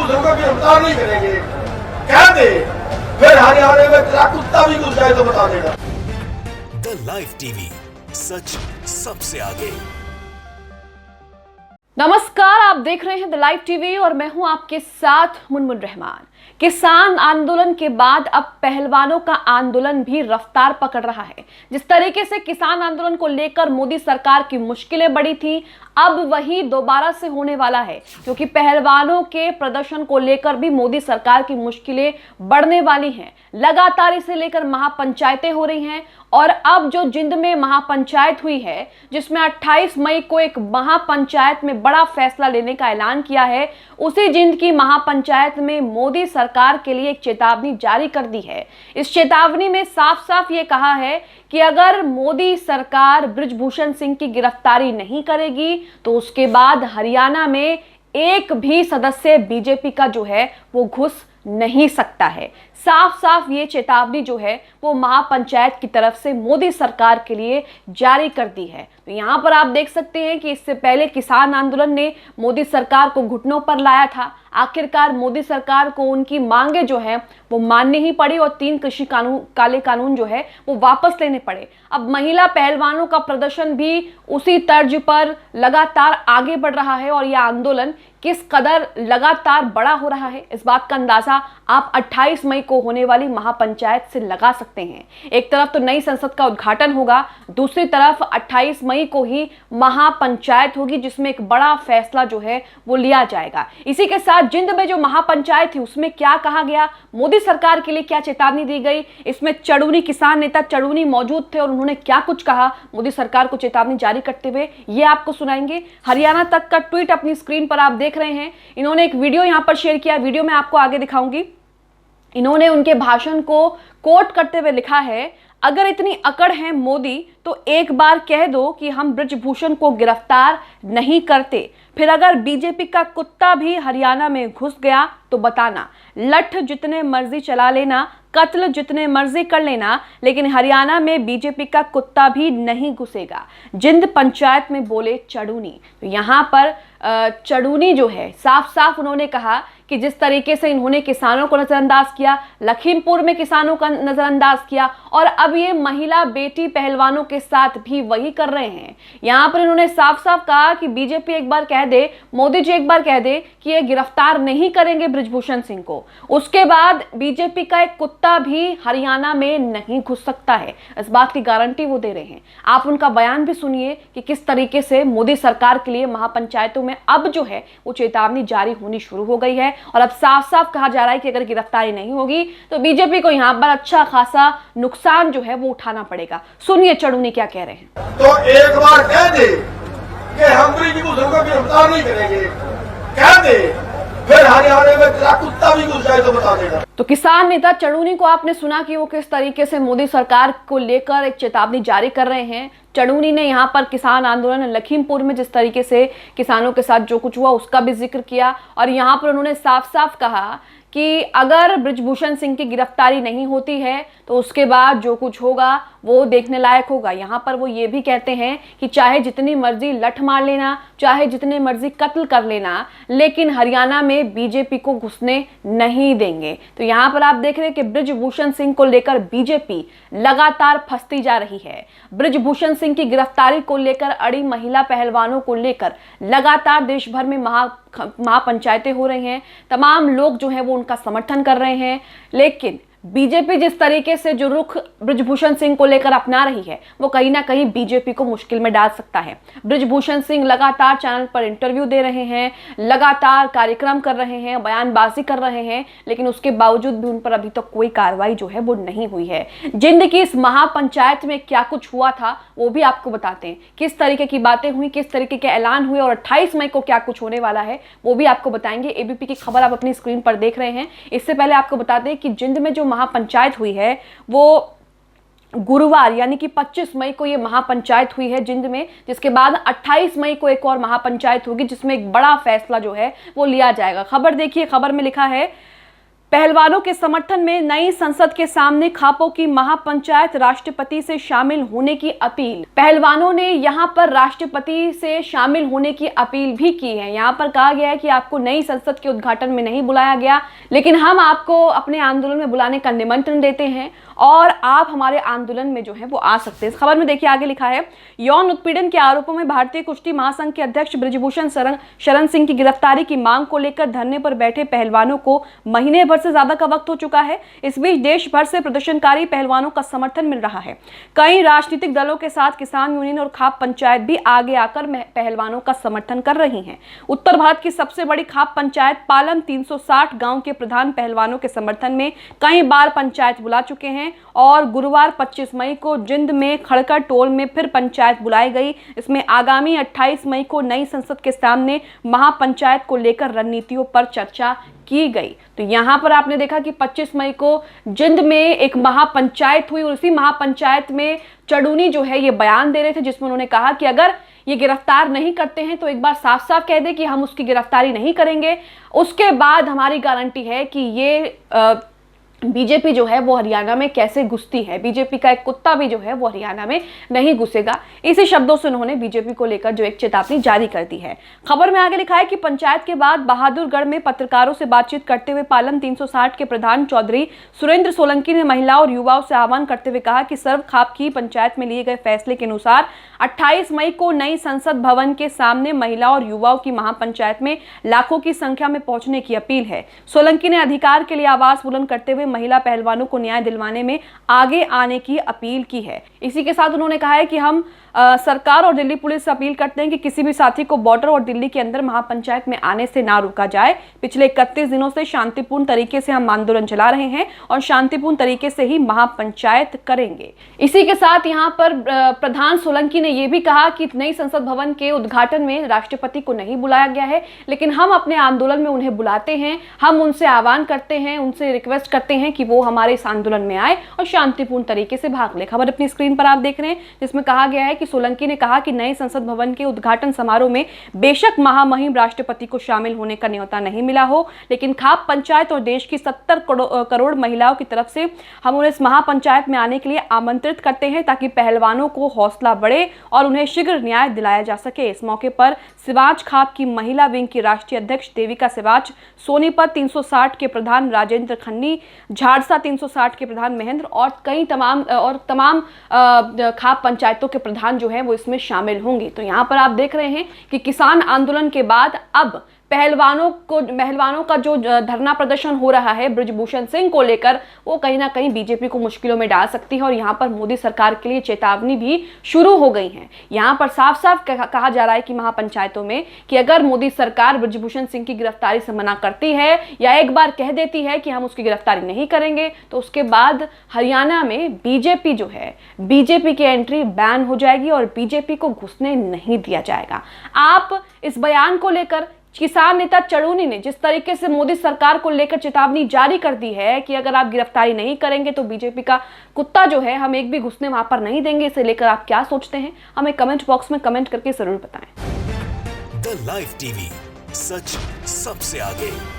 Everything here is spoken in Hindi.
घुसों को गिरफ्तार नहीं करेंगे, कह दे फिर हरियाणा में तेरा कुत्ता भी घुस जाए तो बता देगा। द लाइव टीवी, सच सबसे आगे। नमस्कार, आप देख रहे हैं द लाइव टीवी और मैं हूं आपके साथ मुनमुन रहमान। किसान आंदोलन के बाद अब पहलवानों का आंदोलन भी रफ्तार पकड़ रहा है। जिस तरीके से किसान आंदोलन को लेकर मोदी सरकार की मुश्किलें बढ़ी थी, अब वही दोबारा से होने वाला है, क्योंकि पहलवानों के प्रदर्शन को लेकर भी मोदी सरकार की मुश्किलें बढ़ने वाली हैं। लगातार इसे लेकर महापंचायतें हो रही हैं और अब जो जिंद में महापंचायत हुई है, जिसमें 28 मई को एक महापंचायत में बड़ा फैसला लेने का ऐलान किया है, उसी जिंद की महापंचायत में मोदी सरकार के लिए एक चेतावनी जारी कर दी है। इस चेतावनी में साफ साफ ये कहा है कि अगर मोदी सरकार बृजभूषण सिंह की गिरफ्तारी नहीं करेगी तो उसके बाद हरियाणा में एक भी सदस्य बीजेपी का जो है वो घुस नहीं सकता है। साफ साफ ये चेतावनी जो है वो महापंचायत की तरफ से मोदी सरकार के लिए जारी कर दी है। तो यहाँ पर आप देख सकते हैं कि इससे पहले किसान आंदोलन ने मोदी सरकार को घुटनों पर लाया था। आखिरकार मोदी सरकार को उनकी मांगे जो है वो माननी ही पड़ी और 3 कृषि कानून, काले कानून जो है वो वापस लेने पड़े। अब महिला पहलवानों का प्रदर्शन भी उसी तर्ज पर लगातार आगे बढ़ रहा है और यह आंदोलन किस कदर लगातार बड़ा हो रहा है, इस बात का अंदाजा आप 28 मई को होने वाली महापंचायत से लगा सकते हैं। एक तरफ तो नई संसद का उद्घाटन होगा, दूसरी तरफ 28 मई को ही महापंचायत होगी, जिसमें एक बड़ा फैसला जो है वो लिया जाएगा। इसी के साथ जिंद में जो महापंचायत थी उसमें क्या कहा गया, मोदी सरकार के लिए क्या चेतावनी दी गई, इसमें चड़ूनी किसान नेता चड़ूनी मौजूद थे और उन्होंने क्या कुछ कहा मोदी सरकार को चेतावनी जारी करते हुए, ये आपको सुनाएंगे। हरियाणा तक का ट्वीट अपनी स्क्रीन पर आप देख रहे हैं। इन्होंने एक वीडियो यहां पर शेयर किया, वीडियो में आपको आगे दिखाऊंगी। इन्होंने उनके भाषण को कोट करते हुए लिखा है, अगर इतनी अकड़ है मोदी तो एक बार कह दो कि हम बृजभूषण को गिरफ्तार नहीं करते, फिर अगर बीजेपी का कुत्ता भी हरियाणा में घुस गया तो बताना, लठ जितने मर्जी चला लेना, कत्ल जितने मर्जी कर लेना, लेकिन हरियाणा में बीजेपी का कुत्ता भी नहीं घुसेगा। जिंद पंचायत में बोले चड़ूनी। तो यहाँ पर चड़ूनी जो है साफ साफ उन्होंने कहा कि जिस तरीके से इन्होंने किसानों को नजरअंदाज किया, लखीमपुर में किसानों का नजरअंदाज किया और अब ये महिला बेटी पहलवानों के साथ भी वही कर रहे हैं। यहाँ पर इन्होंने साफ साफ कहा कि बीजेपी एक बार कह दे, मोदी जी एक बार कह दे कि ये गिरफ्तार नहीं करेंगे बृजभूषण सिंह को, उसके बाद बीजेपी का एक कुत्ता भी हरियाणा में नहीं घुस सकता है। इस बात की गारंटी वो दे रहे हैं। आप उनका बयान भी सुनिए कि किस तरीके से मोदी सरकार के लिए महापंचायतों में अब जो है वो चेतावनी जारी होनी शुरू हो गई है और अब साफ साफ कहा जा रहा है कि अगर गिरफ्तारी नहीं होगी तो बीजेपी को यहां पर अच्छा खासा नुकसान जो है वो उठाना पड़ेगा। सुनिए चड़ूनी क्या कह रहे हैं। तो एक बार कह दे कि हम बृजभूषण को गिरफ्तार नहीं करेंगे, कह दे फिर हरियाणा में तेरा कुत्ता भी घुस जाए तो बता देगा। तो किसान नेता चड़ूनी को आपने सुना कि वो किस तरीके से मोदी सरकार को लेकर एक चेतावनी जारी कर रहे हैं। चड़ूनी ने यहाँ पर किसान आंदोलन लखीमपुर में जिस तरीके से किसानों के साथ जो कुछ हुआ उसका भी जिक्र किया और यहाँ पर उन्होंने साफ साफ कहा कि अगर बृजभूषण सिंह की गिरफ्तारी नहीं होती है तो उसके बाद जो कुछ होगा वो देखने लायक होगा। यहाँ पर वो ये भी कहते हैं कि चाहे जितनी मर्जी लठ मार लेना, चाहे जितने मर्जी कत्ल कर लेना, लेकिन हरियाणा में बीजेपी को घुसने नहीं देंगे। तो यहाँ पर आप देख रहे हैं कि बृजभूषण सिंह को लेकर बीजेपी लगातार फंसती जा रही है। बृजभूषण सिंह की गिरफ्तारी को लेकर अड़ी महिला पहलवानों को लेकर लगातार देश भर में महापंचायतें हो रही हैं। तमाम लोग जो हैं वो उनका समर्थन कर रहे हैं, लेकिन बीजेपी जिस तरीके से जो रुख बृजभूषण सिंह को लेकर अपना रही है वो कहीं ना कहीं बीजेपी को मुश्किल में डाल सकता है। बृजभूषण सिंह लगातार चैनल पर इंटरव्यू दे रहे हैं, लगातार कार्यक्रम कर रहे हैं, बयानबाजी कर रहे हैं, लेकिन उसके बावजूद भी उन पर अभी तक कोई कार्रवाई जो है वो नहीं हुई है। जिंद की इस महापंचायत में क्या कुछ हुआ था वो भी आपको बताते हैं, किस तरीके की बातें हुई, किस तरीके के ऐलान हुए और 28 मई को क्या कुछ होने वाला है वो भी आपको बताएंगे। एबीपी की खबर आप अपनी स्क्रीन पर देख रहे हैं। इससे पहले आपको बता दें कि जिंद में जो महापंचायत हुई है वो गुरुवार यानी कि 25 मई को ये महापंचायत हुई है जिंद में, जिसके बाद 28 मई को एक और महापंचायत होगी जिसमें एक बड़ा फैसला जो है वो लिया जाएगा। खबर देखिए, खबर में लिखा है पहलवानों के समर्थन में नई संसद के सामने खापों की महापंचायत, राष्ट्रपति से शामिल होने की अपील। पहलवानों ने यहां पर राष्ट्रपति से शामिल होने की अपील भी की है। यहां पर कहा गया है कि आपको नई संसद के उद्घाटन में नहीं बुलाया गया, लेकिन हम आपको अपने आंदोलन में बुलाने का निमंत्रण देते हैं और आप हमारे आंदोलन में जो है वो आ सकते हैं। इस खबर में देखिए आगे लिखा है, यौन उत्पीड़न के आरोपों में भारतीय कुश्ती महासंघ के अध्यक्ष बृजभूषण शरण सिंह की गिरफ्तारी की मांग को लेकर धरने पर बैठे पहलवानों को महीने भर से ज्यादा का वक्त हो चुका है। इस बीच देश भर से प्रदर्शनकारी पहलवानों का समर्थन मिल रहा है। कई राजनीतिक दलों के साथ किसान यूनियन और खाप पंचायत भी आगे आकर पहलवानों का समर्थन कर रही हैं। उत्तर भारत की सबसे बड़ी खाप पंचायत पालम 360 गांव के प्रधान पहलवानों के समर्थन में कई बार पंचायत बुला चुके हैं और गुरुवार 25 मई को जिंद में खड़कर टोल में फिर पंचायत बुलाई गई। इसमें आगामी 28 मई को नई संसद के सामने महापंचायत को लेकर रणनीतियों पर चर्चा की गई। तो यहां पर आपने देखा कि 25 मई को जिंद में एक महापंचायत हुई और उसी महापंचायत में चड़ूनी जो है ये बयान दे रहे थे, जिसमें उन्होंने कहा कि अगर ये गिरफ्तार नहीं करते हैं तो एक बार साफ साफ कह दे कि हम उसकी गिरफ्तारी नहीं करेंगे, उसके बाद हमारी गारंटी है कि ये बीजेपी जो है वो हरियाणा में कैसे घुसती है, बीजेपी का एक कुत्ता भी जो है वो हरियाणा में नहीं घुसेगा। इसी शब्दों से उन्होंने बीजेपी को लेकर जो एक चेतावनी जारी कर दी है। खबर में आगे लिखा है कि पंचायत के बाद बहादुरगढ़ में पत्रकारों से बातचीत करते हुए पालम 360 के प्रधान चौधरी सुरेंद्र सोलंकी ने महिलाओं और युवाओं से आह्वान करते हुए कहा कि सर्व खाप की पंचायत में लिए गए फैसले के अनुसार 28 मई को नई संसद भवन के सामने महिलाओं और युवाओं की महापंचायत में लाखों की संख्या में पहुंचने की अपील है। सोलंकी ने अधिकार के लिए आवाज बुलंद करते हुए महिला पहलवानों को न्याय दिलवाने में आगे आने की अपील की है। इसी के साथ उन्होंने कहा है कि हम सरकार और दिल्ली पुलिस से अपील करते हैं कि किसी भी साथी को बॉर्डर और दिल्ली के अंदर महापंचायत में आने से ना रोका जाए। पिछले 31 दिनों से शांतिपूर्ण तरीके से हम आंदोलन चला रहे हैं और शांतिपूर्ण तरीके से ही महापंचायत करेंगे। इसी के साथ यहाँ पर प्रधान सोलंकी ने यह भी कहा कि नई संसद भवन के उद्घाटन में राष्ट्रपति को नहीं बुलाया गया है, लेकिन हम अपने आंदोलन में उन्हें बुलाते हैं, हम उनसे आह्वान करते हैं, उनसे रिक्वेस्ट करते हैं कि वो हमारे इस आंदोलन में आए और शांतिपूर्ण तरीके से भाग ले। खबर अपनी स्क्रीन पर आप देख रहे हैं, जिसमें कहा गया है कि सोलंकी ने कहा कि नए संसद भवन के उद्घाटन समारोह में बेशक महामहिम राष्ट्रपति को शामिल होने का न्योता नहीं मिला हो, लेकिन खाप पंचायत और देश की 70 करोड़ महिलाओं की तरफ से हम उन्हें इस महापंचायत में आने के लिए आमंत्रित करते हैं ताकि पहलवानों को हौसला बढ़े और उन्हें शीघ्र न्याय दिलाया जा सके। इस मौके पर सिवाच खाप की महिला विंग की राष्ट्रीय अध्यक्ष देविका सिवाच, सोनीपत 360 के प्रधान राजेंद्र खन्नी, झाड़सा 360 के प्रधान महेंद्र और तमाम खाप पंचायतों के प्रधान जो है वो इसमें शामिल होंगे। तो यहाँ पर आप देख रहे हैं कि किसान आंदोलन के बाद अब पहलवानों का जो धरना प्रदर्शन हो रहा है बृजभूषण सिंह को लेकर, वो कहीं ना कहीं बीजेपी को मुश्किलों में डाल सकती है और यहाँ पर मोदी सरकार के लिए चेतावनी भी शुरू हो गई है। यहाँ पर साफ साफ कहा जा रहा है कि महापंचायतों में कि अगर मोदी सरकार बृजभूषण सिंह की गिरफ्तारी से मना करती है या एक बार कह देती है कि हम उसकी गिरफ्तारी नहीं करेंगे, तो उसके बाद हरियाणा में बीजेपी की एंट्री बैन हो जाएगी और बीजेपी को घुसने नहीं दिया जाएगा। आप इस बयान को लेकर किसान नेता चड़ूनी ने जिस तरीके से मोदी सरकार को लेकर चेतावनी जारी कर दी है कि अगर आप गिरफ्तारी नहीं करेंगे तो बीजेपी का कुत्ता जो है हम एक भी घुसने वहां पर नहीं देंगे, इसे लेकर आप क्या सोचते हैं हमें कमेंट बॉक्स में कमेंट करके जरूर बताएं। द लाइव टीवी, सच सबसे आगे।